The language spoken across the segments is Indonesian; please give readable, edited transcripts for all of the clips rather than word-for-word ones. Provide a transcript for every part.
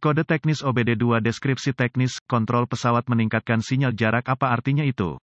Kode teknis OBD2 deskripsi teknis, kontrol pesawat meningkatkan sinyal jarak apa artinya itu?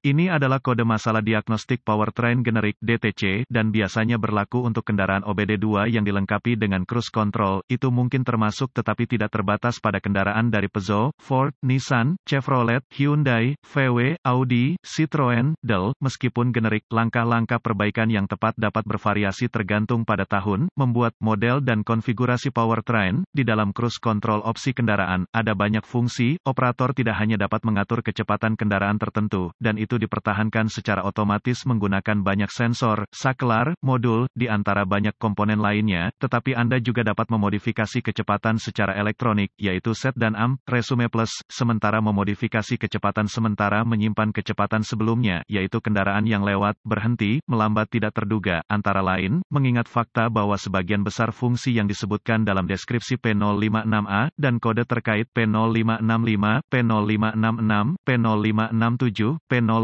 Ini adalah kode masalah diagnostik powertrain generik (DTC) dan biasanya berlaku untuk kendaraan OBD2 yang dilengkapi dengan cruise control. Itu mungkin termasuk tetapi tidak terbatas pada kendaraan dari Peugeot, Ford, Nissan, Chevrolet, Hyundai, VW, Audi, Citroen, Dell. Meskipun generik, langkah-langkah perbaikan yang tepat dapat bervariasi tergantung pada tahun, membuat, model dan konfigurasi powertrain. Di dalam cruise control opsi kendaraan, ada banyak fungsi. Operator tidak hanya dapat mengatur kecepatan kendaraan tertentu, dan itu dipertahankan secara otomatis menggunakan banyak sensor, saklar, modul, di antara banyak komponen lainnya, tetapi Anda juga dapat memodifikasi kecepatan secara elektronik, yaitu set dan amp, resume plus, sementara memodifikasi kecepatan sementara menyimpan kecepatan sebelumnya, yaitu kendaraan yang lewat, berhenti, melambat tidak terduga, antara lain, mengingat fakta bahwa sebagian besar fungsi yang disebutkan dalam deskripsi P056A, dan kode terkait P0565, P0566, P0567, P0568,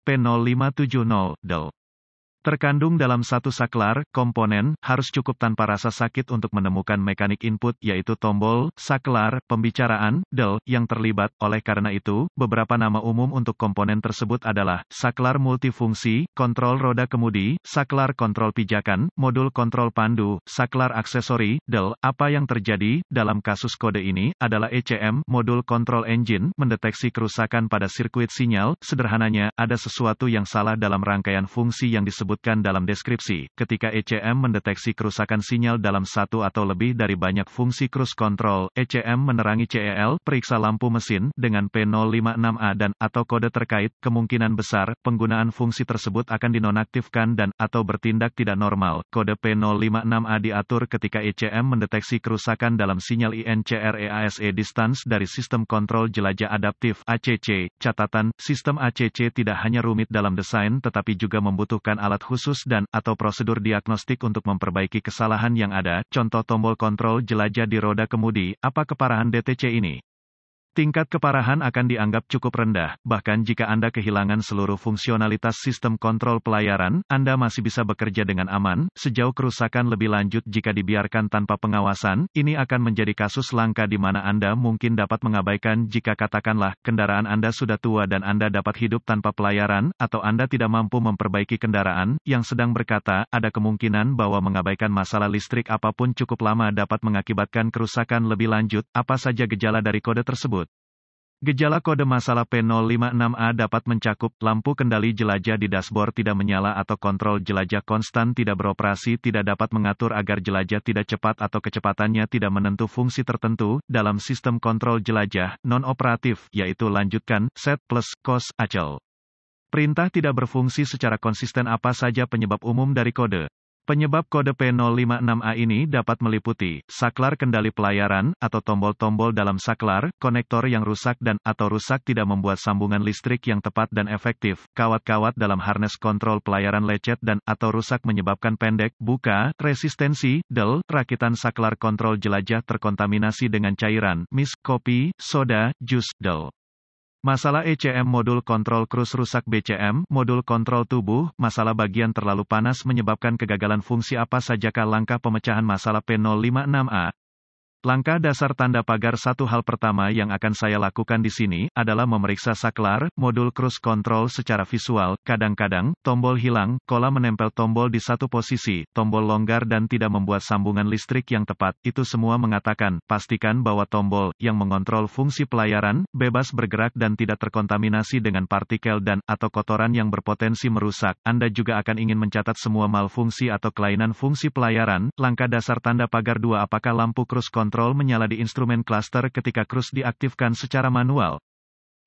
P0570, Dell. Terkandung dalam satu saklar, komponen, harus cukup tanpa rasa sakit untuk menemukan mekanik input, yaitu tombol, saklar, pembicaraan, Dell, yang terlibat. Oleh karena itu, beberapa nama umum untuk komponen tersebut adalah, saklar multifungsi, kontrol roda kemudi, saklar kontrol pijakan, modul kontrol pandu, saklar aksesori, Dell. Apa yang terjadi, dalam kasus kode ini, adalah ECM, modul kontrol engine, mendeteksi kerusakan pada sirkuit sinyal. Sederhananya, ada sesuatu yang salah dalam rangkaian fungsi yang disebut dalam deskripsi. Ketika ECM mendeteksi kerusakan sinyal dalam satu atau lebih dari banyak fungsi cruise control, ECM menerangi CEL, periksa lampu mesin, dengan P056A dan, atau kode terkait, kemungkinan besar, penggunaan fungsi tersebut akan dinonaktifkan dan, atau bertindak tidak normal. Kode P056A diatur ketika ECM mendeteksi kerusakan dalam sinyal INCREASE distance dari sistem kontrol jelajah adaptif, ACC. Catatan, sistem ACC tidak hanya rumit dalam desain tetapi juga membutuhkan alat khusus dan, atau prosedur diagnostik untuk memperbaiki kesalahan yang ada. Contoh tombol kontrol jelajah di roda kemudi. Apa keparahan DTC ini? Tingkat keparahan akan dianggap cukup rendah, bahkan jika Anda kehilangan seluruh fungsionalitas sistem kontrol pelayaran, Anda masih bisa bekerja dengan aman. Sejauh kerusakan lebih lanjut jika dibiarkan tanpa pengawasan, ini akan menjadi kasus langka di mana Anda mungkin dapat mengabaikan jika katakanlah, kendaraan Anda sudah tua dan Anda dapat hidup tanpa pelayaran, atau Anda tidak mampu memperbaiki kendaraan, yang sedang berkata, ada kemungkinan bahwa mengabaikan masalah listrik apapun cukup lama dapat mengakibatkan kerusakan lebih lanjut. Apa saja gejala dari kode tersebut? Gejala kode masalah P056A dapat mencakup, lampu kendali jelajah di dashboard tidak menyala atau kontrol jelajah konstan tidak beroperasi, tidak dapat mengatur agar jelajah tidak cepat atau kecepatannya tidak menentu fungsi tertentu, dalam sistem kontrol jelajah, non-operatif, yaitu lanjutkan, set, plus, cos, acel. Perintah tidak berfungsi secara konsisten. Apa saja penyebab umum dari kode? Penyebab kode P056A ini dapat meliputi, saklar kendali pelayaran, atau tombol-tombol dalam saklar, konektor yang rusak dan, atau rusak tidak membuat sambungan listrik yang tepat dan efektif, kawat-kawat dalam harness kontrol pelayaran lecet dan, atau rusak menyebabkan pendek, buka, resistensi, Dell, rakitan saklar kontrol jelajah terkontaminasi dengan cairan, mis, kopi, soda, jus, Dell. Masalah ECM modul kontrol cruise rusak. BCM, modul kontrol tubuh, masalah bagian terlalu panas menyebabkan kegagalan fungsi. Apa sajakah langkah pemecahan masalah P056A? Langkah dasar tanda pagar. Satu hal pertama yang akan saya lakukan di sini adalah memeriksa saklar, modul cruise control secara visual. Kadang-kadang, tombol hilang, kola menempel tombol di satu posisi, tombol longgar dan tidak membuat sambungan listrik yang tepat. Itu semua mengatakan, pastikan bahwa tombol yang mengontrol fungsi pelayaran bebas bergerak dan tidak terkontaminasi dengan partikel dan, atau kotoran yang berpotensi merusak. Anda juga akan ingin mencatat semua malfungsi atau kelainan fungsi pelayaran. Langkah dasar tanda pagar 2. Apakah lampu cruise control menyala di instrumen cluster ketika cruise diaktifkan secara manual?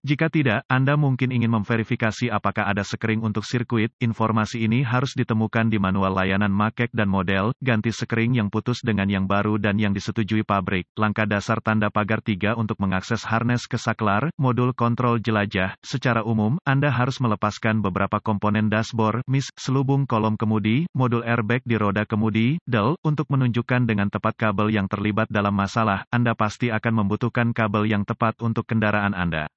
Jika tidak, Anda mungkin ingin memverifikasi apakah ada sekering untuk sirkuit. Informasi ini harus ditemukan di manual layanan make dan model. Ganti sekering yang putus dengan yang baru dan yang disetujui pabrik. Langkah dasar tanda pagar 3. Untuk mengakses harness ke saklar, modul kontrol jelajah. Secara umum, Anda harus melepaskan beberapa komponen dashboard, mis, selubung kolom kemudi, modul airbag di roda kemudi, Dell. Untuk menunjukkan dengan tepat kabel yang terlibat dalam masalah, Anda pasti akan membutuhkan kabel yang tepat untuk kendaraan Anda.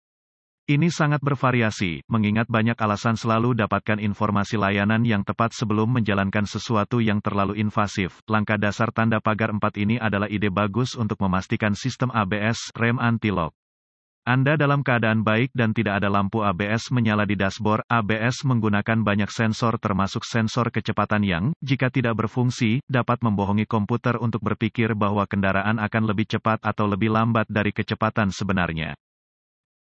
Ini sangat bervariasi, mengingat banyak alasan selalu dapatkan informasi layanan yang tepat sebelum menjalankan sesuatu yang terlalu invasif. Langkah dasar tanda pagar 4 ini adalah ide bagus untuk memastikan sistem ABS rem anti-lock Anda dalam keadaan baik dan tidak ada lampu ABS menyala di dashboard. ABS menggunakan banyak sensor termasuk sensor kecepatan yang, jika tidak berfungsi, dapat membohongi komputer untuk berpikir bahwa kendaraan akan lebih cepat atau lebih lambat dari kecepatan sebenarnya.